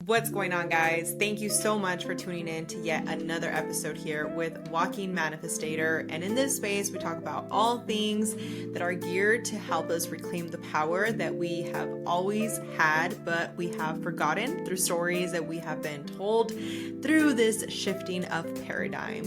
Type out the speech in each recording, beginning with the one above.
What's going on, guys? Thank you so much for tuning in to yet another episode here with Walking Manifestator. And in this space, we talk about all things that are geared to help us reclaim the power that we have always had, but we have forgotten through stories that we have been told through this shifting of paradigm.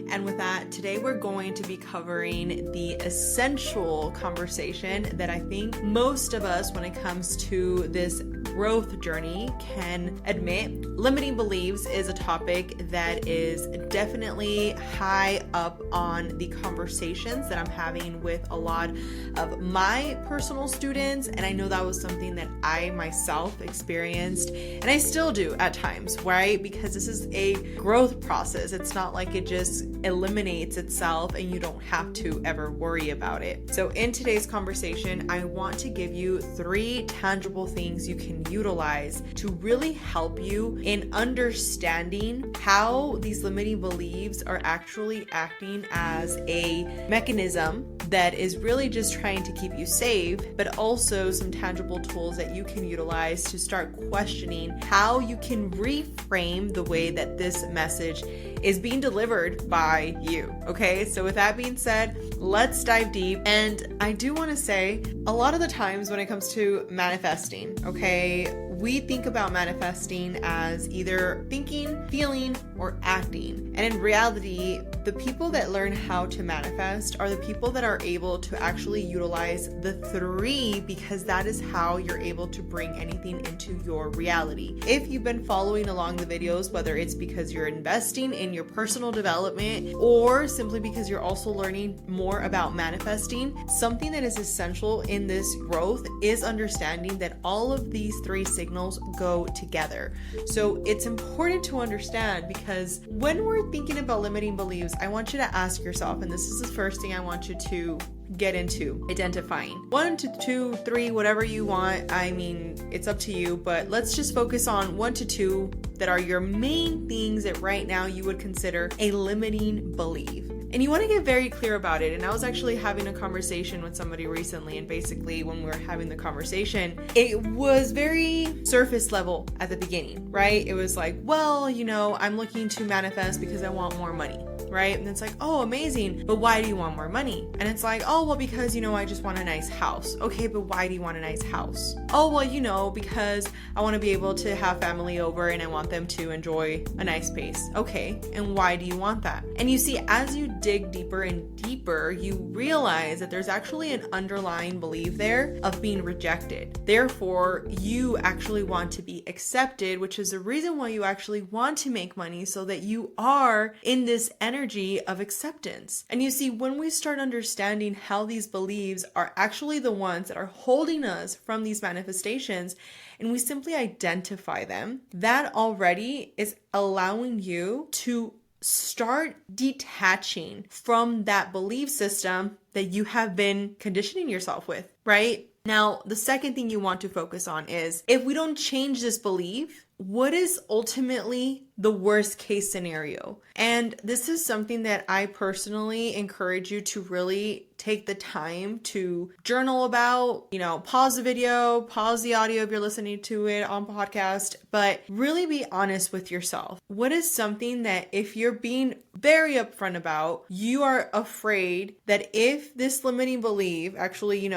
And with that, today we're going to be covering the essential conversation that I think most of us, when it comes to this growth journey, can admit. Limiting beliefs is a topic that is definitely high up on the conversations that I'm having with a lot of my personal students, and I know that was something that I myself experienced, and I still do at times, right? Because this is a growth process. It's not like it just eliminates itself and you don't have to ever worry about it. So in today's conversation, I want to give you 3 tangible things you can utilize to really help you in understanding how these limiting beliefs are actually acting as a mechanism that is really just trying to keep you safe, but also some tangible tools that you can utilize to start questioning how you can reframe the way that this message is being delivered by you. Okay, so with that being said, let's dive deep. And I do want to say, a lot of the times when it comes to manifesting, okay, we think about manifesting as either thinking, feeling, or acting. And in reality, the people that learn how to manifest are the people that are able to actually utilize the 3, because that is how you're able to bring anything into your reality. If you've been following along the videos, whether it's because you're investing in your personal development or simply because you're also learning more about manifesting, something that is essential in this growth is understanding that all of these 3 signals go together. So it's important to understand, because when we're thinking about limiting beliefs, I want you to ask yourself, and this is the first thing I want you to get into identifying 1 to 2, 3, whatever you want. I mean, it's up to you, but let's just focus on 1 to 2 that are your main things that right now you would consider a limiting belief. And you want to get very clear about it. And I was actually having a conversation with somebody recently, and basically when we were having the conversation, it was very surface level at the beginning, right? It was like, well, I'm looking to manifest because I want more money, right? And it's like, oh, amazing. But why do you want more money? And it's like, oh, well, because, I just want a nice house. Okay, but why do you want a nice house? Oh, well, because I want to be able to have family over and I want them to enjoy a nice space. Okay, and why do you want that? And you see, as you dig deeper and deeper, you realize that there's actually an underlying belief there of being rejected. Therefore, you actually want to be accepted, which is the reason why you actually want to make money, so that you are in this energy of acceptance. And you see, when we start understanding how these beliefs are actually the ones that are holding us from these manifestations, and we simply identify them, that already is allowing you to start detaching from that belief system that you have been conditioning yourself with, right? Now, the second thing you want to focus on is, if we don't change this belief, what is ultimately the worst case scenario? And this is something that I personally encourage you to really take the time to journal about. Pause the video, pause the audio if you're listening to it on podcast, but really be honest with yourself. What is something that, if you're being very upfront about, you are afraid that if this limiting belief actually,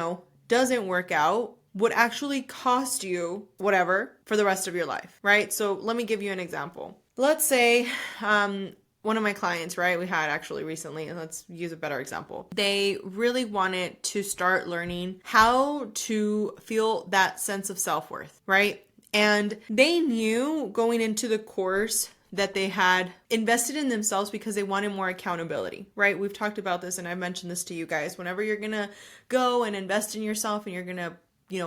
doesn't work out, would actually cost you whatever for the rest of your life, right? So let me give you an example. Let's say one of my clients, right, we had actually recently, and let's use a better example. They really wanted to start learning how to feel that sense of self-worth, right? And they knew going into the course that they had invested in themselves because they wanted more accountability, right? We've talked about this, and I've mentioned this to you guys. Whenever you're going to go and invest in yourself and you're going to,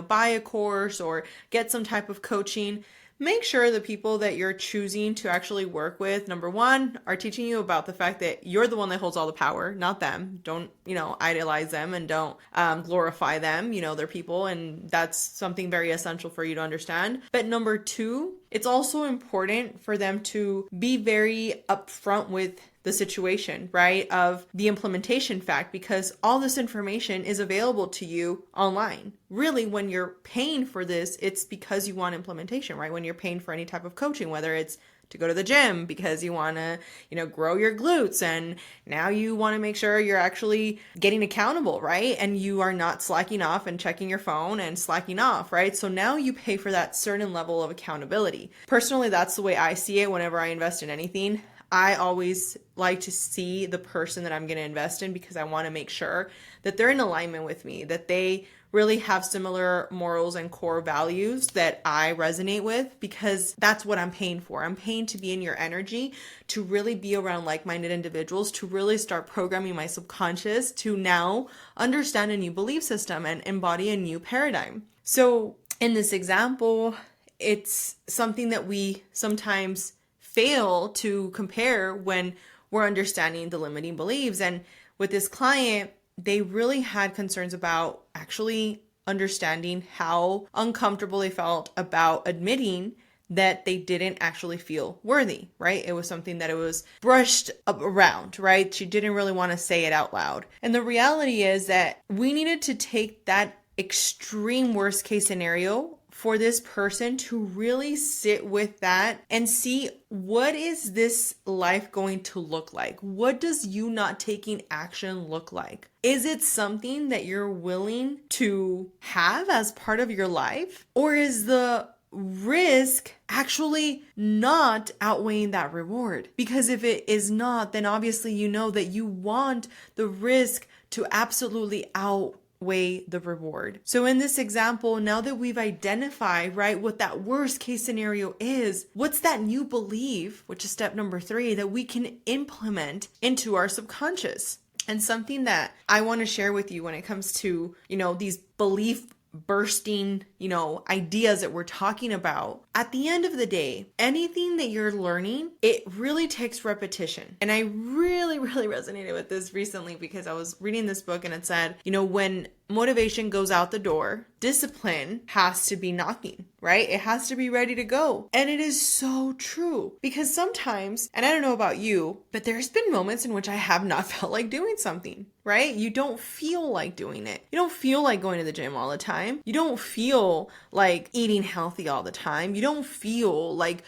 buy a course or get some type of coaching, make sure the people that you're choosing to actually work with, number 1, are teaching you about the fact that you're the one that holds all the power, not them. Don't, idolize them, and don't glorify them. They're people, and that's something very essential for you to understand. But number 2, it's also important for them to be very upfront with the situation, right? Of the implementation fact, because all this information is available to you online. Really, when you're paying for this, it's because you want implementation, right? When you're paying for any type of coaching, whether it's to go to the gym because you want to, grow your glutes, and now you want to make sure you're actually getting accountable, right? And you are not slacking off and checking your phone and slacking off, right? So now you pay for that certain level of accountability. Personally, that's the way I see it whenever I invest in anything. I always like to see the person that I'm going to invest in, because I want to make sure that they're in alignment with me, that they really have similar morals and core values that I resonate with, because that's what I'm paying for. I'm paying to be in your energy, to really be around like-minded individuals, to really start programming my subconscious to now understand a new belief system and embody a new paradigm. So in this example, it's something that we sometimes fail to compare when we're understanding the limiting beliefs. And with this client, they really had concerns about actually understanding how uncomfortable they felt about admitting that they didn't actually feel worthy, right? It was something that it was brushed around, right? She didn't really want to say it out loud. And the reality is that we needed to take that extreme worst case scenario for this person to really sit with that and see, what is this life going to look like? What does you not taking action look like? Is it something that you're willing to have as part of your life? Or is the risk actually not outweighing that reward? Because if it is not, then obviously you know that you want the risk to absolutely outweigh the reward. So in this example, now that we've identified, right, what that worst case scenario is, what's that new belief, which is step number 3, that we can implement into our subconscious? And something that I want to share with you when it comes to, these belief bursting, ideas that we're talking about. At the end of the day, anything that you're learning, it really takes repetition. And I really, really resonated with this recently, because I was reading this book and it said, when motivation goes out the door, discipline has to be knocking, right? It has to be ready to go. And it is so true, because sometimes, and I don't know about you, but there's been moments in which I have not felt like doing something, right? You don't feel like doing it. You don't feel like going to the gym all the time. You don't feel like eating healthy all the time. You don't feel like,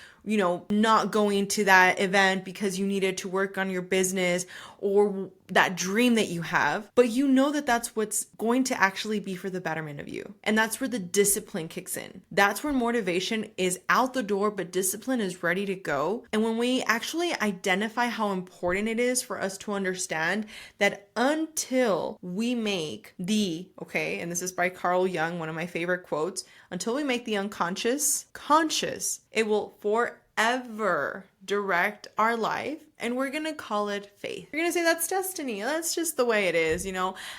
not going to that event because you needed to work on your business or that dream that you have, but you know that that's what's going to actually be for the betterment of you. And that's where the discipline kicks in. That's where motivation is out the door, but discipline is ready to go. And when we actually identify how important it is for us to understand that until we make and this is by Carl Jung, one of my favorite quotes, until we make the unconscious conscious, it will forever direct our life. And we're going to call it faith. You're going to say that's destiny. That's just the way it is.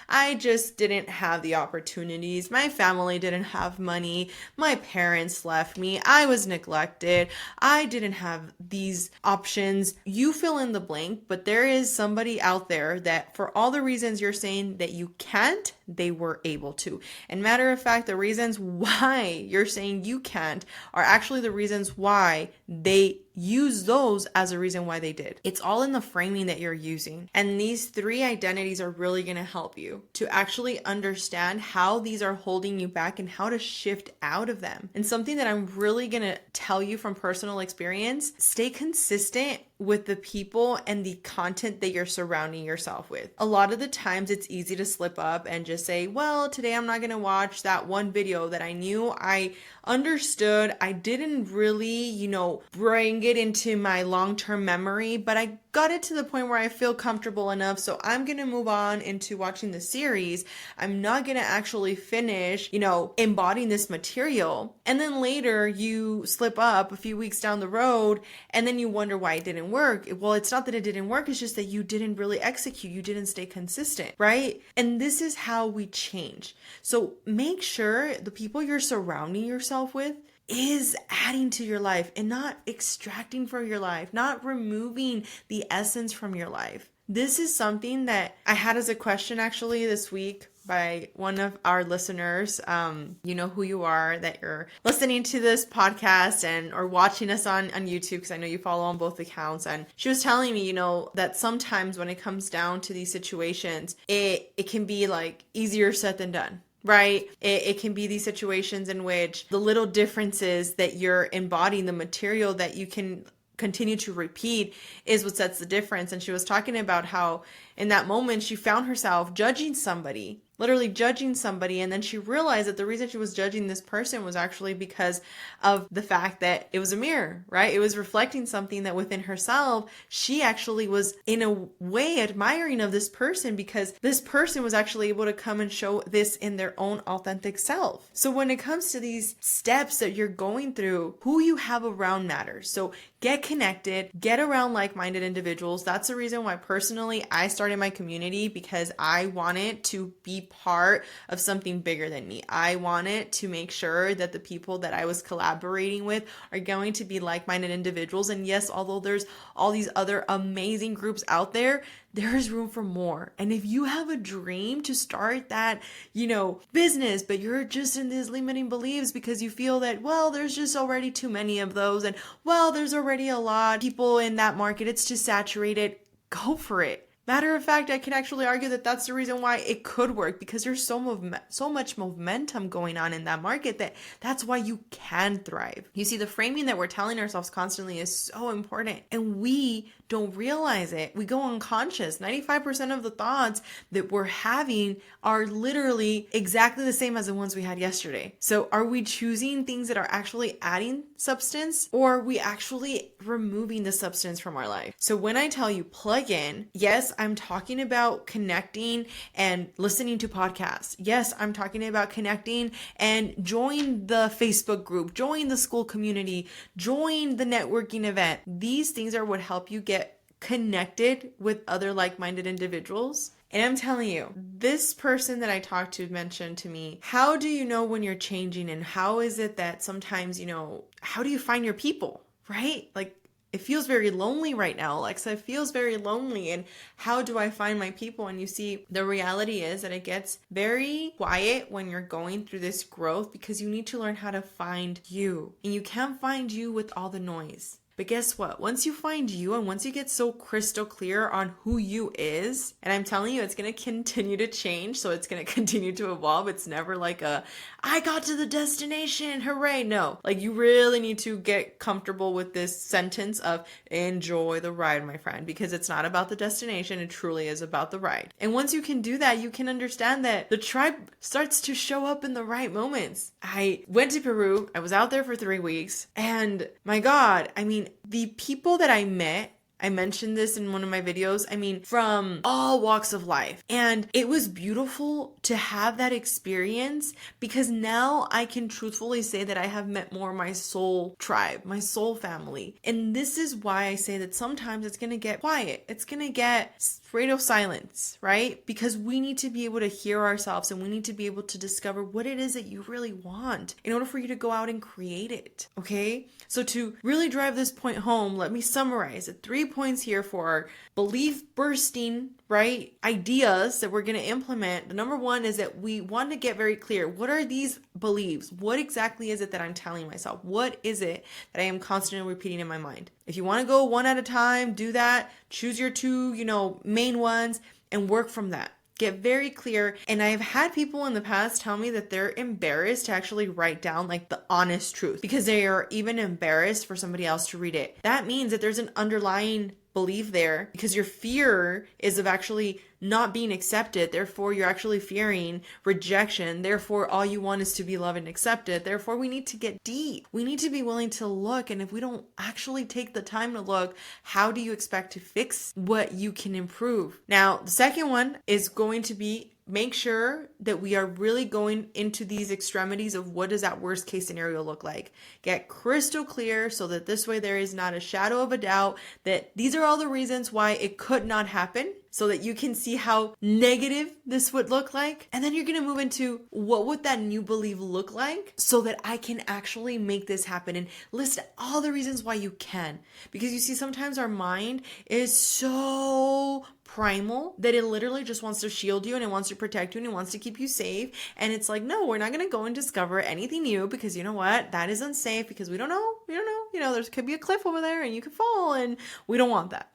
I just didn't have the opportunities. My family didn't have money. My parents left me. I was neglected. I didn't have these options. You fill in the blank, but there is somebody out there that for all the reasons you're saying that you can't, they were able to. And matter of fact, the reasons why you're saying you can't are actually the reasons why they use those as a reason why they did. It's all in the framing that you're using. And these 3 identities are really going to help you to actually understand how these are holding you back and how to shift out of them. And something that I'm really going to tell you from personal experience, stay consistent with the people and the content that you're surrounding yourself with. A lot of the times it's easy to slip up and just say, well, today I'm not going to watch that one video that I knew I understood. I didn't really, bring it into my long-term memory, but I got it to the point where I feel comfortable enough. So I'm going to move on into watching the series. I'm not going to actually finish, embodying this material. And then later you slip up a few weeks down the road and then you wonder why it didn't work. Well, it's not that it didn't work. It's just that you didn't really execute. You didn't stay consistent, right? And this is how we change. So make sure the people you're surrounding yourself with is adding to your life and not extracting from your life, not removing the essence from your life. This is something that I had as a question actually this week by one of our listeners. You know who you are, that you're listening to this podcast and or watching us on YouTube, because I know you follow on both accounts. And she was telling me, that sometimes when it comes down to these situations, it can be like easier said than done. Right? It can be these situations in which the little differences that you're embodying, the material that you can continue to repeat, is what sets the difference. And she was talking about how in that moment she found herself judging somebody, literally judging somebody. And then she realized that the reason she was judging this person was actually because of the fact that it was a mirror, right? It was reflecting something that within herself, she actually was in a way admiring of this person, because this person was actually able to come and show this in their own authentic self. So when it comes to these steps that you're going through, who you have around matters. So get connected, get around like-minded individuals. That's the reason why personally I started my community, because I wanted to be part of something bigger than me. I wanted to make sure that the people that I was collaborating with are going to be like-minded individuals. And yes, although there's all these other amazing groups out there, there is room for more. And if you have a dream to start that, business, but you're just in these limiting beliefs because you feel that, well, there's just already too many of those, and well, there's already a lot of people in that market, it's too saturated, go for it. Matter of fact, I can actually argue that that's the reason why it could work, because there's so much momentum going on in that market that's why you can thrive. You see, the framing that we're telling ourselves constantly is so important, and we don't realize it. We go unconscious. 95% of the thoughts that we're having are literally exactly the same as the ones we had yesterday. So are we choosing things that are actually adding substance, or are we actually removing the substance from our life? So when I tell you plug in, yes, I'm talking about connecting and listening to podcasts. Yes, I'm talking about connecting and join the Facebook group, join the school community, join the networking event. These things are what help you get connected with other like-minded individuals. And I'm telling you, this person that I talked to mentioned to me, how do you know when you're changing, and how is it that sometimes, how do you find your people, right? Like, it feels very lonely right now, Alexa. It feels very lonely. And how do I find my people? And you see, the reality is that it gets very quiet when you're going through this growth, because you need to learn how to find you. And you can't find you with all the noise. But guess what? Once you find you, and once you get so crystal clear on who you is, and I'm telling you, it's going to continue to change. So it's going to continue to evolve. It's never like I got to the destination, hooray. No, like, you really need to get comfortable with this sentence of enjoy the ride, my friend, because it's not about the destination. It truly is about the ride. And once you can do that, you can understand that the tribe starts to show up in the right moments. I went to Peru. I was out there for 3 weeks, and my God, the people that I met, I mentioned this in one of my videos, from all walks of life. And it was beautiful to have that experience, because now I can truthfully say that I have met more of my soul tribe, my soul family. And this is why I say that sometimes it's going to get quiet. It's going to get radio silence, right? Because we need to be able to hear ourselves, and we need to be able to discover what it is that you really want in order for you to go out and create it, okay? So to really drive this point home, let me summarize the 3 points here for our belief bursting, right, ideas that we're going to implement. The number one is that we want to get very clear. What are these beliefs? What exactly is it that I'm telling myself? What is it that I am constantly repeating in my mind? If you want to go one at a time, do that. Choose your 2, main ones and work from that. Get very clear. And I've had people in the past tell me that they're embarrassed to actually write down like the honest truth, because they are even embarrassed for somebody else to read it. That means that there's an underlying belief there, because your fear is of actually not being accepted. Therefore, you're actually fearing rejection. Therefore, all you want is to be loved and accepted. Therefore, we need to get deep. We need to be willing to look. And if we don't actually take the time to look, how do you expect to fix what you can improve? Now, the second one is going to be make sure that we are really going into these extremities of what does that worst case scenario look like. Get crystal clear so that this way there is not a shadow of a doubt that these are all the reasons why it could not happen. so that you can see how negative this would look like. And then you're going to move into what would that new belief look like so that I can actually make this happen, and list all the reasons why you can. Because you see, sometimes our mind is so primal that it literally just wants to shield you and it wants to protect you and it wants to keep you safe. And it's like, no, we're not going to go and discover anything new, because you know what? That is unsafe, because we don't know, there could be a cliff over there and you could fall, and we don't want that.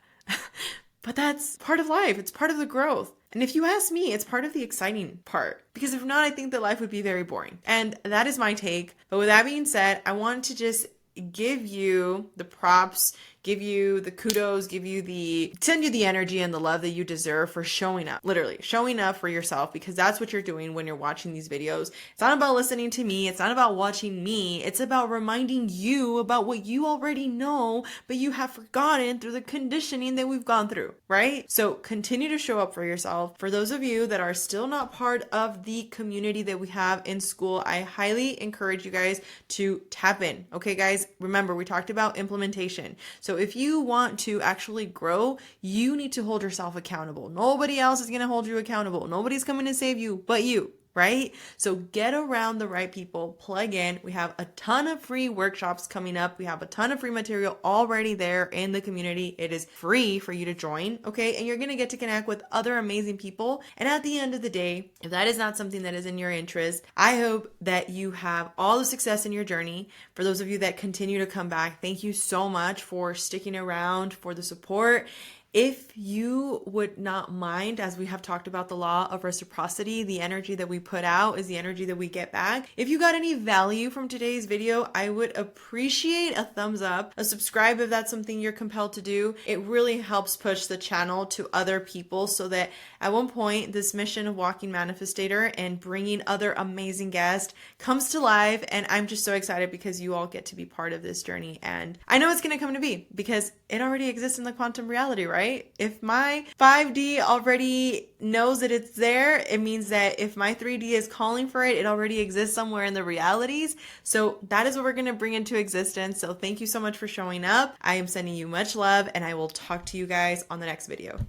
But that's part of life. It's part of the growth. And if you ask me, it's part of the exciting part, because if not, I think that life would be very boring. And that is my take. But with that being said, I want to just give you the props, give you the kudos, send you the energy and the love that you deserve for showing up, literally showing up for yourself, because that's what you're doing when you're watching these videos. It's not about listening to me. It's not about watching me. It's about reminding you about what you already know, but you have forgotten through the conditioning that we've gone through, right? So continue to show up for yourself. For those of you that are still not part of the community that we have in school, I highly encourage you guys to tap in. Okay, guys, remember we talked about implementation. So if you want to actually grow, you need to hold yourself accountable. Nobody else is going to hold you accountable. Nobody's coming to save you but you, right? So get around the right people, plug in. We have a ton of free workshops coming up. We have a ton of free material already there in the community. It is free for you to join, okay? And you're going to get to connect with other amazing people. And at the end of the day, if that is not something that is in your interest, I hope that you have all the success in your journey. For those of you that continue to come back, thank you so much for sticking around, for the support. If you would not mind, as we have talked about the law of reciprocity, the energy that we put out is the energy that we get back. If you got any value from today's video, I would appreciate a thumbs up, a subscribe if that's something you're compelled to do. It really helps push the channel to other people, so that at one point this mission of Walking Manifestator and bringing other amazing guests comes to life. And I'm just so excited because you all get to be part of this journey. And I know it's going to come to be, because it already exists in the quantum reality, right? If my 5D already knows that it's there, it means that if my 3D is calling for it, it already exists somewhere in the realities. So that is what we're going to bring into existence. So thank you so much for showing up. I am sending you much love, and I will talk to you guys on the next video.